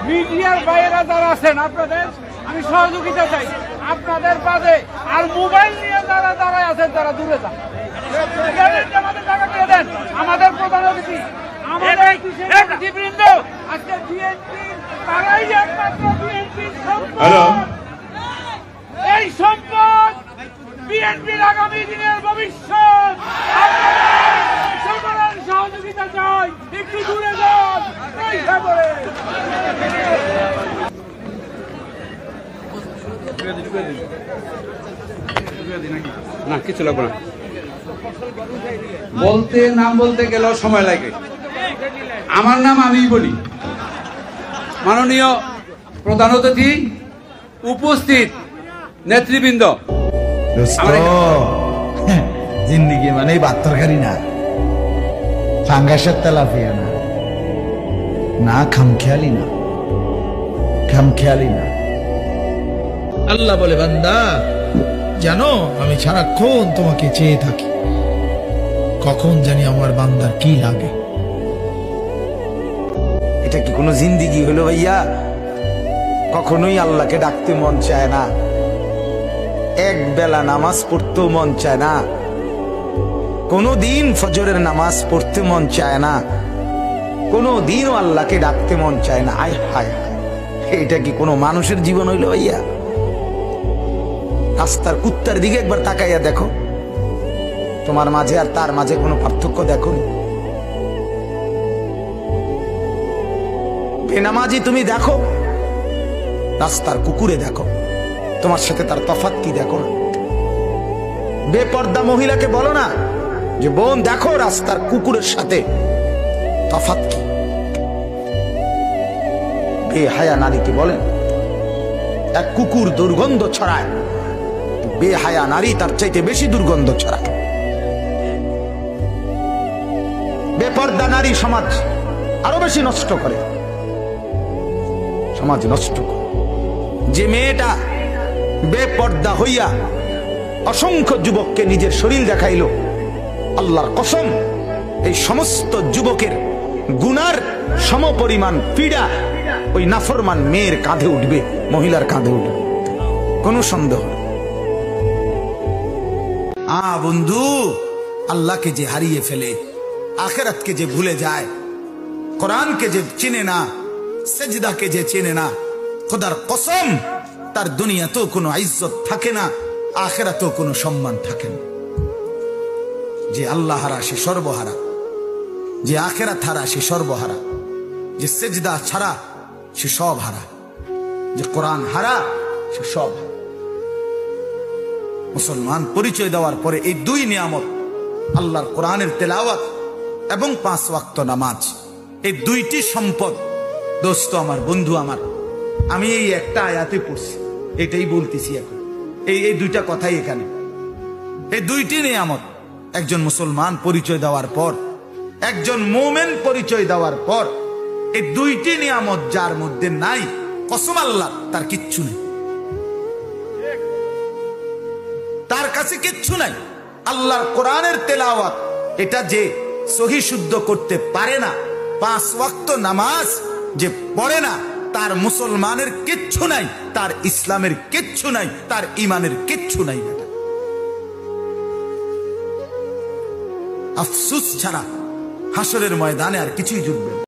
মিডিয়ার বাইরে যারা আছেন আপনাদের আমি সহযোগিতা চাই, আপনাদের বাদে আর মোবাইল নিয়ে যারা দাঁড়ায় আছেন তারা দূরে যান, আমাদের টাকা দিয়ে দেন। আমাদের প্রধান অতিথি আমাদের অতিথিবৃন্দ আজকে বিএনপি তারাই একমাত্র বিএনপির সম্পদ, এই সম্পদ বিএনপির আগামী দিনের ভবিষ্যৎ। সকলের সহযোগিতা চাই, একটু দূরে যান। না কিছু লাগবে না, বলতে নাম বলতে গেলেও সময় লাগে। আমার নাম আমি বলি। মাননীয় প্রধান অতিথি, উপস্থিত নেতৃবৃন্দ, জিন্দিগি মানে ভাত তরকারি না, ফাঙ্গাসের তেলাপিয়া না, না খামখেয়ালি না, খামখেয়ালি না। আল্লাহ বলে, বান্দা জানো আমি সারাক্ষণ তোমাকে চেয়ে থাকি, কখন জানি আমার বান্দার কি লাগে। এটা কি কোনো জিন্দিগি হলো ভাইয়া? কখনোই আল্লাহকে ডাকতে মন চায় না, এক বেলা নামাজ পড়তেও মন চায় না, কোনো দিন ফজরের নামাজ পড়তে মন চায় না, কোনো দিনও আল্লাহকে ডাকতে মন চায় না। আয় হায়, এটা কি কোনো মানুষের জীবন হইল ভাইয়া? রাস্তার কুত্তার দিকে একবার তাকাইয়া দেখো, তোমার মাঝে আর তার মাঝে কোনো পার্থক্য দেখো। বেনামাজি তুমি দেখো, রাস্তার কুকুরে দেখো, তোমার সাথে তার তফাৎ কি দেখো না। বেপর্দা মহিলাকে বলো না যে বোন দেখো রাস্তার কুকুরের সাথে তফাৎ কি। বেহায়া নারীকে বলেন এক কুকুর দুর্গন্ধ ছড়ায়, বেহায়া নারী তার চাইতে বেশি দুর্গন্ধ ছড়ায়। বেপর্দা নারী সমাজ আরো বেশি নষ্ট করে, সমাজ নষ্ট করে। যে মেয়েটা বেপর্দা হইয়া অসংখ্য যুবককে নিজের শরীর দেখাইল, আল্লাহর কসম এই সমস্ত যুবকের গুনার সমপরিমাণ পীড়া ওই নাফরমান মেয়ের কাঁধে উঠবে, মহিলার কাঁধে উঠবে, কোনো সন্দেহ নেই। বন্ধু, আল্লাহকে যে হারিয়ে ফেলে, আখিরাতকে যে ভুলে যায়, কোরআনকে যে চেনে না, সেজদাকে যে চেনে না, খোদার কসম তার দুনিয়াতেও কোনো ইজ্জত থাকে না, আখিরাতেও কোনো সম্মান থাকে না। যে আল্লাহ হারা সে সর্বহারা, যে আখিরাত হারা সে সর্বহারা, যে সেজদা ছাড়া সে সব হারা, যে কোরআন হারা সে সব হারা। মুসলমান পরিচয় দেওয়ার পরে এই দুই নিয়ামত, আল্লাহর কোরআনের তেলাওয়াত এবং 5 ওয়াক্ত নামাজ, এই দুইটি সম্পদ। দোস্ত আমার, বন্ধু আমার, আমি এই একটা আয়াতে পড়ছি, এটাই বলতেছি এখন, এই দুইটা কথাই এখানে। এই দুইটি নিয়ামত একজন মুসলমান পরিচয় দেওয়ার পর, একজন মুমিন পরিচয় দেওয়ার পর, এই দুইটি নিয়ামত যার মধ্যে নাই, কসম আল্লাহ তার কিচ্ছু নেই, তার কাছে কিচ্ছু নাই। আল্লাহর কোরআনের তেলাওয়াত এটা যে সহি শুদ্ধ করতে পারে না, 5 ওয়াক্ত নামাজ যে পড়ে না, তার মুসলমানের কিচ্ছু নাই, তার ইসলামের কিচ্ছু নাই, তার ইমানের কিচ্ছু নাই। আফসোস ছাড়া হাসরের ময়দানে আর কিছুই জুটবে না।